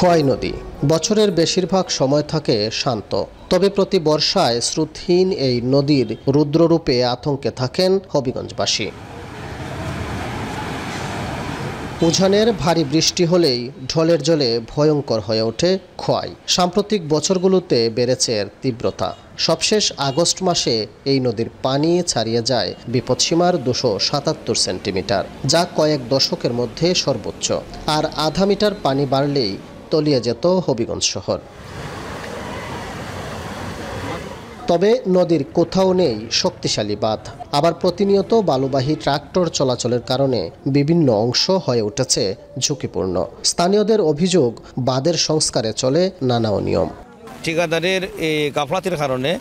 খোয়াই নদী বছরের বেশিরভাগ সময় থাকে শান্ত, তবে প্রতি বর্ষায় স্রোতহীন এই নদীর রুদ্ররূপে আতঙ্কে থাকেন হবিগঞ্জবাসী। উজানের ভারী বৃষ্টি হলেই ঢলের জলে ভয়ঙ্কর হয়ে ওঠে খোয়াই। সাম্প্রতিক বছরগুলোতে বেড়েছে এর তীব্রতা। সবশেষ আগস্ট মাসে এই নদীর পানি ছাড়িয়ে যায় বিপদসীমার 277 সেন্টিমিটার, যা কয়েক দশকের মধ্যে সর্বোচ্চ। আর আধা মিটার পানি বাড়লেই তলিয়ে যেত হবিগঞ্জ শহর। তবে নদীর কোথাও নেই শক্তিশালী বাঁধ, আবার প্রতিনিয়ত বালুবাহী ট্রাক্টর চলাচলের কারণে বিভিন্ন অংশ হয়ে উঠেছে ঝুঁকিপূর্ণ। স্থানীয়দের অভিযোগ, বাঁধের সংস্কারে চলে নানা অনিয়ম। ঠিকাদারের এই গাফলাতির কারণে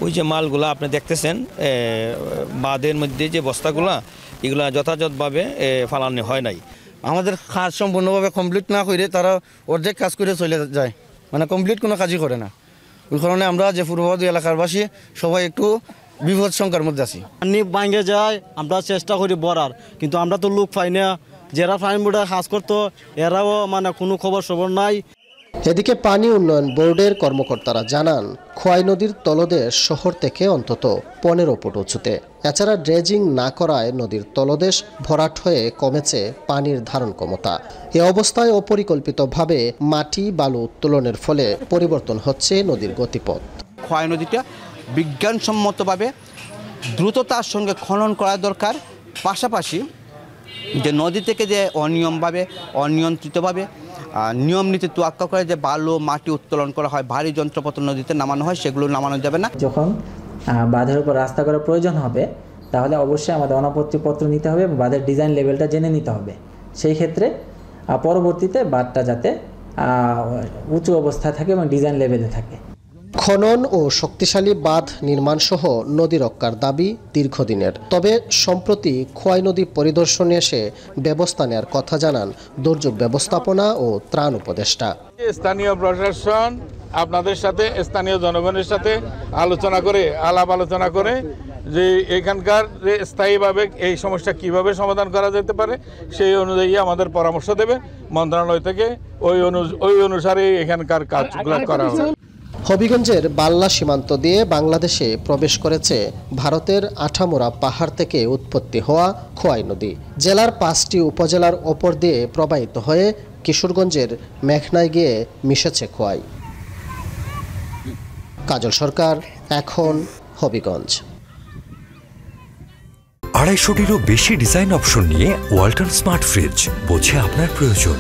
ওই যে মালগুলা আপনি দেখতেছেন বাঁধের মধ্যে যে বস্তাগুলা, এগুলা যথাযথভাবে ফালানো হয় নাই। আমাদের কাজ সম্পূর্ণভাবে কমপ্লিট না করে তারা অর্ধেক কাজ করে চলে যায়, মানে কমপ্লিট কোনো কাজই করে না। ওই কারণে আমরা যে পূর্ববর্তী এলাকারবাসী সবাই একটু বিপদ সংখ্যার মধ্যে আছি। পানি ভাঙে যায়, আমরা চেষ্টা করি বরার, কিন্তু আমরা তো লোক পাই না। যারা ফাইনবোর্ডে কাজ করতো এরাও মানে কোনো খবর সবর নাই। এদিকে পানি উন্নয়ন বোর্ডের কর্মকর্তারা জানান, খোয়াই নদীর তলদেশ শহর থেকে অন্তত 15 ফুট উঁচুতে। এছাড়া ড্রেজিং না করায় নদীর তলদেশ ভরাট হয়ে কমেছে পানির ধারণ ক্ষমতা। এ অবস্থায় অপরিকল্পিতভাবে মাটি বালু উত্তোলনের ফলে পরিবর্তন হচ্ছে নদীর গতিপথ। খোয়াই নদীটা বিজ্ঞানসম্মতভাবে দ্রুততার সঙ্গে খনন করা দরকার। পাশাপাশি যে নদী থেকে যে অনিয়ন্ত্রিতভাবে নিয়ম নীতি তোয়াক্কা করে যে বালু মাটি উত্তোলন করা হয়, ভারী যন্ত্রপত্র নদীতে নামানো হয়, সেগুলো নামানো যাবে না। যখন বাঁধের উপর রাস্তা করার প্রয়োজন হবে, তাহলে অবশ্যই আমাদের অনাপত্তিপত্র নিতে হবে, বাঁধের ডিজাইন লেভেলটা জেনে নিতে হবে। সেই ক্ষেত্রে পরবর্তীতে বাঁধটা যাতে উঁচু অবস্থায় থাকে এবং ডিজাইন লেভেলে থাকে। খনন ও শক্তিশালী বাঁধ নির্মাণসহ নদী রক্ষার দাবি দীর্ঘদিনের। তবে সম্প্রতি খোয়াই নদী পরিদর্শনে এসে ব্যবস্থা নেওয়ার কথা জানান দুর্যোগ ব্যবস্থাপনা ও ত্রাণ উপদেষ্টা। স্থানীয় প্রশাসন আপনাদের সাথে, স্থানীয় জনগণের সাথে আলাপ আলোচনা করে যে এখানকার স্থায়ীভাবে এই সমস্যা কিভাবে সমাধান করা যেতে পারে সেই অনুযায়ী আমাদের পরামর্শ দেবে মন্ত্রণালয় থেকে। ওই অনুসারে এখানকার কাজগুলো করা হবে। হবিগঞ্জের বাল্লা সীমান্ত দিয়ে বাংলাদেশে প্রবেশ করেছে ভারতের আঠামোড়া পাহাড় থেকে উৎপত্তি হওয়া খোয়াই নদী। জেলার 5টি উপজেলার ওপর দিয়ে প্রবাহিত হয়ে কিশোরগঞ্জের মেঘনায় গিয়ে মিশেছে খোয়াই। কাজল সরকার, এখন হবিগঞ্জ। 250টিরও বেশি ডিজাইন অপশন নিয়ে ওয়ালটন স্মার্ট ফ্রিজ, বোঝে আপনার প্রয়োজন।